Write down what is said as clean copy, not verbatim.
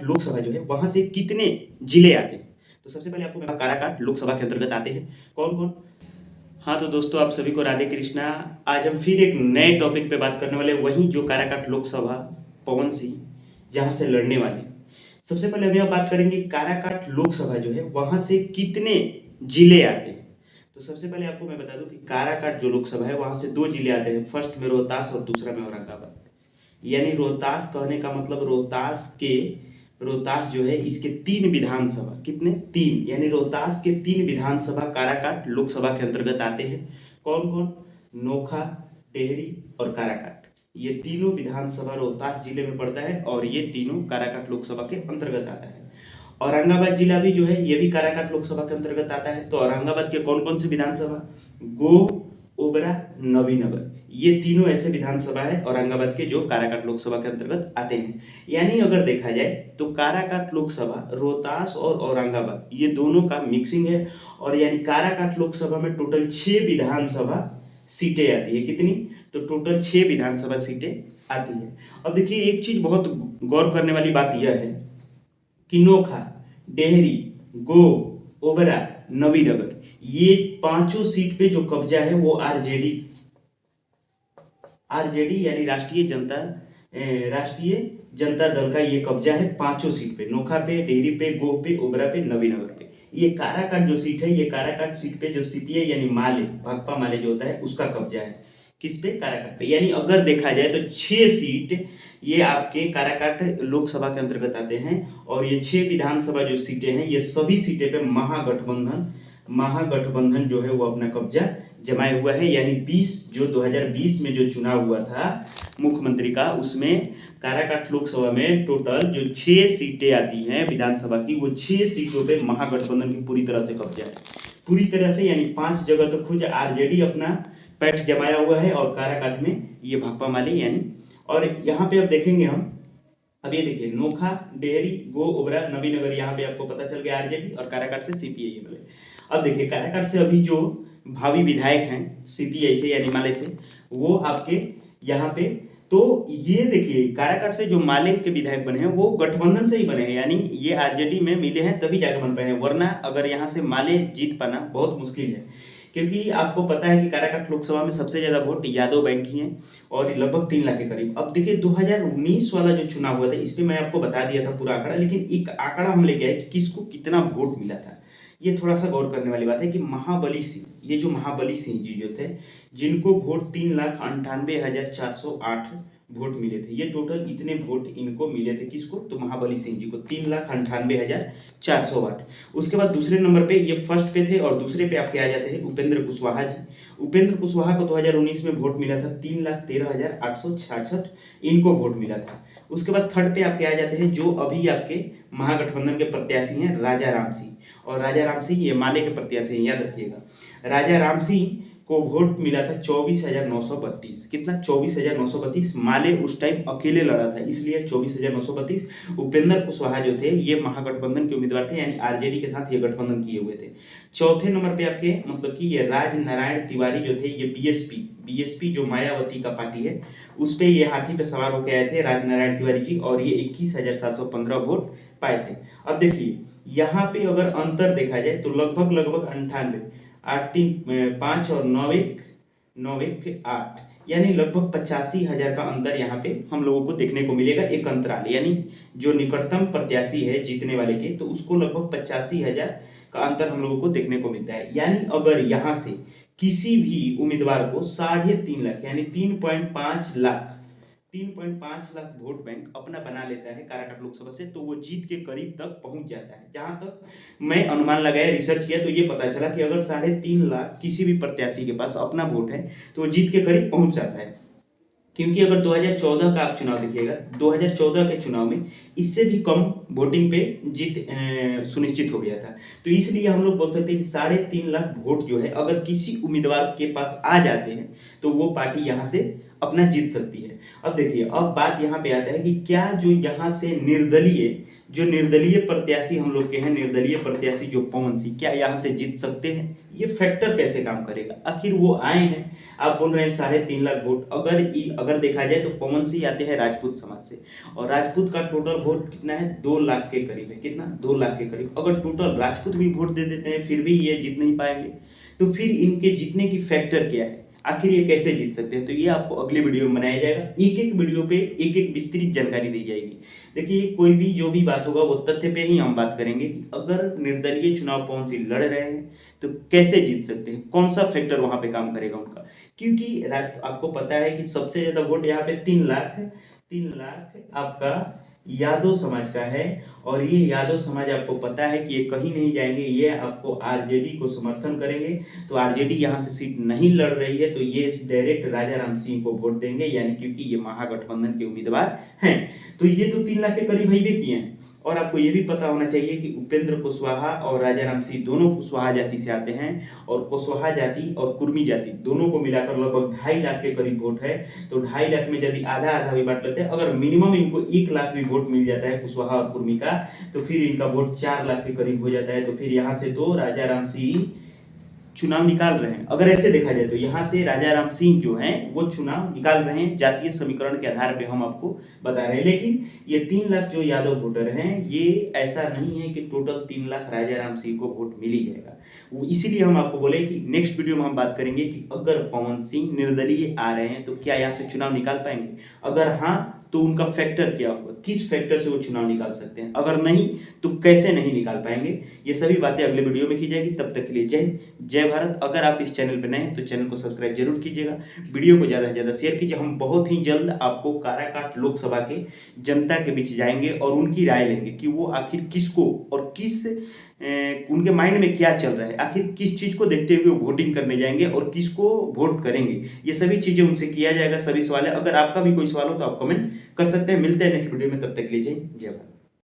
लोकसभा जो है वहां से कितने जिले आते हैं। तो सबसे पहले आपको काराकाट लोकसभा के अंतर्गत आते हैं कौन कौन। हाँ तो दोस्तों आप सभी को राधे कृष्णा। आज हम फिर एक नए टॉपिक पे बात करने वाले, वही जो काराकाट लोकसभा पवन सिंह जहां से लड़ने वाले हैं। सबसे पहले हम यह बात करेंगे काराकाट लोकसभा जो है वहां से कितने जिले आते हैं। तो सबसे पहले आपको मैं बता दूं कि काराकाट जो लोकसभा है वहां से 2 जिले आते हैं, फर्स्ट में रोहतास और दूसरा में औरंगाबाद। यानी रोहतास कहने का मतलब रोहतास जो है इसके 3 विधानसभा, कितने 3, यानी रोहतास के 3 विधानसभा काराकाट लोकसभा के अंतर्गत आते हैं। कौन कौन, नोखा, टेहरी और काराकाट। ये तीनों विधानसभा रोहतास जिले में पड़ता है और ये तीनों काराकाट लोकसभा के अंतर्गत आता है। औरंगाबाद जिला भी जो है ये भी काराकाट लोकसभा के अंतर्गत आता है। तो औरंगाबाद के कौन कौन से विधानसभा, गो, ओबरा, नवीनगर, ये तीनों ऐसे विधानसभा है औरंगाबाद के जो काराकाट लोकसभा के अंतर्गत आते हैं। यानी अगर देखा जाए तो काराकाट लोकसभा रोहतास और औरंगाबाद ये दोनों का मिक्सिंग है। और यानी काराकाट लोकसभा में टोटल 6 विधानसभा सीटें आती है। कितनी, तो टोटल 6 विधानसभा सीटें आती है। अब देखिए एक चीज बहुत गौर करने वाली बात यह है कि नोखा, डेहरी, गो, ओबरा, नवीनगर ये पांचों सीट पे जो कब्जा है वो आरजेडी यानी राष्ट्रीय जनता दल का ये कब्जा है पांचों सीट पे, नोखा पे, डेहरी पे, गोह पे, ओबरा पे, नवीनगर पे। ये काराकाट जो सीट है, ये काराकाट सीट पे जो सीपीआई यानी माले, भाकपा माले जो होता है उसका कब्जा है। किस पे, काराकाट पे। यानी अगर देखा जाए तो 6 सीट ये आपके काराकाट लोकसभा के अंतर्गत आते हैं। और ये 6 विधानसभा जो सीटें हैं ये सभी सीटें पे महागठबंधन जो है वो अपना कब्जा जमाए हुआ है। यानी 2020 में जो चुनाव हुआ था मुख्यमंत्री का, उसमें काराकाट लोकसभा में टोटल जो 6 सीटें आती हैं विधानसभा की, वो 6 सीटों पे महागठबंधन की पूरी तरह से कब्जा है, पूरी तरह से। यानी 5 जगह तो खुद आरजेडी अपना पैठ जमाया हुआ है और काराकाट में ये भाकपा माले यानी। और यहाँ पे अब देखेंगे हम, अब ये देखिए नोखा, डेहरी, गो, ओबरा, नवीनगर, यहाँ पे आपको पता चल गया आरजेडी, और काराकाट से सीपीआई एमएलए। अब देखिए काराकाट से अभी जो भावी विधायक हैं सीपीआई से यानी माले से, वो आपके यहाँ पे, तो ये देखिए काराकाट से जो माले के विधायक बने हैं वो गठबंधन से ही बने हैं। यानी ये आरजेडी में मिले हैं तभी जाकर बन पाए हैं, वरना अगर यहाँ से माले जीत पाना बहुत मुश्किल है। क्योंकि आपको पता है कि काराकाट लोकसभा में सबसे ज्यादा वोट यादव बैंक की हैं और लगभग 3 लाख के करीब। अब देखिए 2019 वाला जो चुनाव हुआ था इस पे मैं आपको बता दिया था पूरा आंकड़ा, लेकिन एक आंकड़ा हम लेके आए कि किसको कितना वोट मिला था। ये थोड़ा सा गौर करने वाली बात है कि महाबली सिंह, ये जो महाबली सिंह जी जो थे, जिनको वोट 3,98,408 वोट मिले थे, ये टोटल इतने वोट इनको मिले थे, किसको, तो महाबली सिंह जी को 3,98,408। उसके बाद दूसरे नंबर पे ये फर्स्ट पे थे और दूसरे पे आपके आ जाते हैं उपेंद्र कुशवाहा जी। उपेंद्र कुशवाहा को 2019 में वोट मिला था 3,13,866, इनको वोट मिला था। उसके बाद थर्ड पे आपके आ जाते हैं जो अभी आपके महागठबंधन के प्रत्याशी हैं, राजा राम सिंह। और राजा राम सिंह ये माले के प्रत्याशी हैं, याद रखिएगा। राजा राम सिंह को वोट मिला था 24,932, कितना, 24,932। माले उस टाइम अकेले लड़ा था इसलिए 24,932। उपेंद्र कुशवाहा जो थे ये महागठबंधन के उम्मीदवार थे, यानी आरजेडी के साथ ये गठबंधन किए हुए थे। चौथे नंबर पे आपके मतलब कि ये राज नारायण तिवारी जो थे, ये बीएसपी जो मायावती का पार्टी है उस पे ये हाथी पे सवार होकर आए थे राज नारायण तिवारी जी, और ये 21,715 वोट पाए थे। अब देखिए यहाँ पे अगर अंतर देखा जाए तो लगभग 98, 8, 3, 5 और 9, 1, 8, यानी लगभग 85,000 का अंतर यहाँ पे हम लोगों को देखने को मिलेगा एक अंतराल। यानी जो निकटतम प्रत्याशी है जीतने वाले के, तो उसको लगभग 85,000 का अंतर हम लोगों को देखने को मिलता है। यानी अगर यहाँ से किसी भी उम्मीदवार को 3.5 लाख यानी 3.5 लाख वोट बैंक अपना बना लेता है काराकाट लोकसभा से, तो वो जीत के करीब तक पहुंच जाता है। जहां तक मैं अनुमान लगाया, रिसर्च किया, तो ये पता चला कि अगर 3.5 लाख किसी भी प्रत्याशी के पास अपना वोट है तो वो जीत के करीब पहुंच जाता है। क्योंकि अगर 2014 का आप चुनाव देखिएगा, 2014 के चुनाव में इससे भी कम वोटिंग पे जीत सुनिश्चित हो गया था। तो इसलिए हम लोग बोल सकते हैं कि 3.5 लाख वोट जो है अगर किसी उम्मीदवार के पास आ जाते हैं तो वो पार्टी यहाँ से अपना जीत सकती है। अब देखिए अब बात यहाँ पे आता है कि क्या जो यहाँ से निर्दलीय जो निर्दलीय प्रत्याशी हम लोग के हैं, निर्दलीय प्रत्याशी जो पवन सिंह, क्या यहाँ से जीत सकते हैं? ये फैक्टर कैसे काम करेगा? आखिर वो आए हैं, आप बोल रहे हैं 3.5 लाख वोट, अगर देखा जाए तो पवन सिंह आते हैं राजपूत समाज से, और राजपूत का टोटल वोट कितना है? 2 लाख के करीब है। कितना? 2 लाख के करीब। अगर टोटल राजपूत भी वोट दे देते हैं फिर भी ये जीत नहीं पाएंगे, तो फिर इनके जीतने की फैक्टर क्या है? आखिर ये कैसे जीत सकते हैं? तो ये आपको अगले वीडियो में बनाया जाएगा। एक एक वीडियो पे एक एक विस्तृत जानकारी दी जाएगी। देखिए, कोई भी जो भी बात होगा वो तथ्य पे ही हम बात करेंगे कि अगर निर्दलीय चुनाव पवन सिंह लड़ रहे हैं तो कैसे जीत सकते हैं, कौन सा फैक्टर वहां पे काम करेगा उनका। क्योंकि आपको पता है कि सबसे ज्यादा वोट यहाँ पे 3 लाख है। 3 लाख आपका यादव समाज का है, और ये यादव समाज आपको पता है कि ये कहीं नहीं जाएंगे, ये आपको आरजेडी को समर्थन करेंगे। तो आरजेडी यहाँ से सीट नहीं लड़ रही है तो ये डायरेक्ट राजा राम सिंह को वोट देंगे, यानी क्योंकि ये महागठबंधन के उम्मीदवार हैं। तो ये तो 3 लाख के करीब हाईवे किए हैं। और आपको ये भी पता होना चाहिए कि उपेंद्र कुशवाहा और राजा राम सिंह दोनों कुशवाहा जाति से आते हैं, और कुशवाहा जाति और कुर्मी जाति दोनों को मिलाकर लगभग 2.5 लाख के करीब वोट है। तो 2.5 लाख में यदि आधा आधा भी बांट लेते हैं, अगर मिनिमम इनको 1 लाख भी वोट मिल जाता है कुशवाहा और कुर्मी का, तो फिर इनका वोट 4 लाख के करीब हो जाता है। तो फिर यहाँ से तो राजा राम सिंह चुनाव निकाल रहे हैं। अगर ऐसे देखा जाए तो यहाँ से राजा राम सिंह जो हैं वो चुनाव निकाल रहे हैं, जातीय समीकरण के आधार पे हम आपको बता रहे हैं। लेकिन ये 3 लाख जो यादव वोटर हैं, ये ऐसा नहीं है कि टोटल 3 लाख राजा राम सिंह को वोट मिल ही जाएगा। वो इसीलिए हम आपको बोले कि नेक्स्ट वीडियो में हम बात करेंगे कि अगर पवन सिंह निर्दलीय आ रहे हैं तो क्या यहाँ से चुनाव निकाल पाएंगे, अगर हाँ तो उनका फैक्टर क्या होगा, किस फैक्टर से वो चुनाव निकाल सकते हैं, अगर नहीं तो कैसे नहीं निकाल पाएंगे। ये सभी बातें अगले वीडियो में की जाएगी। तब तक के लिए जय भारत। अगर आप इस चैनल पर नए हैं तो चैनल को सब्सक्राइब जरूर कीजिएगा, वीडियो को ज़्यादा से ज़्यादा शेयर कीजिए। हम बहुत ही जल्द आपको काराकाट लोकसभा के जनता के बीच जाएंगे और उनकी राय लेंगे कि वो आखिर किसको और किस उनके माइंड में क्या चल रहा है, आखिर किस चीज़ को देखते हुए वो वोटिंग करने जाएंगे और किसको वोट करेंगे। ये सभी चीज़ें उनसे किया जाएगा, सभी सवाल है। अगर आपका भी कोई सवाल हो तो आप कमेंट कर सकते हैं। मिलते हैं नेक्स्ट वीडियो में, तब तक के लिए जय भारत।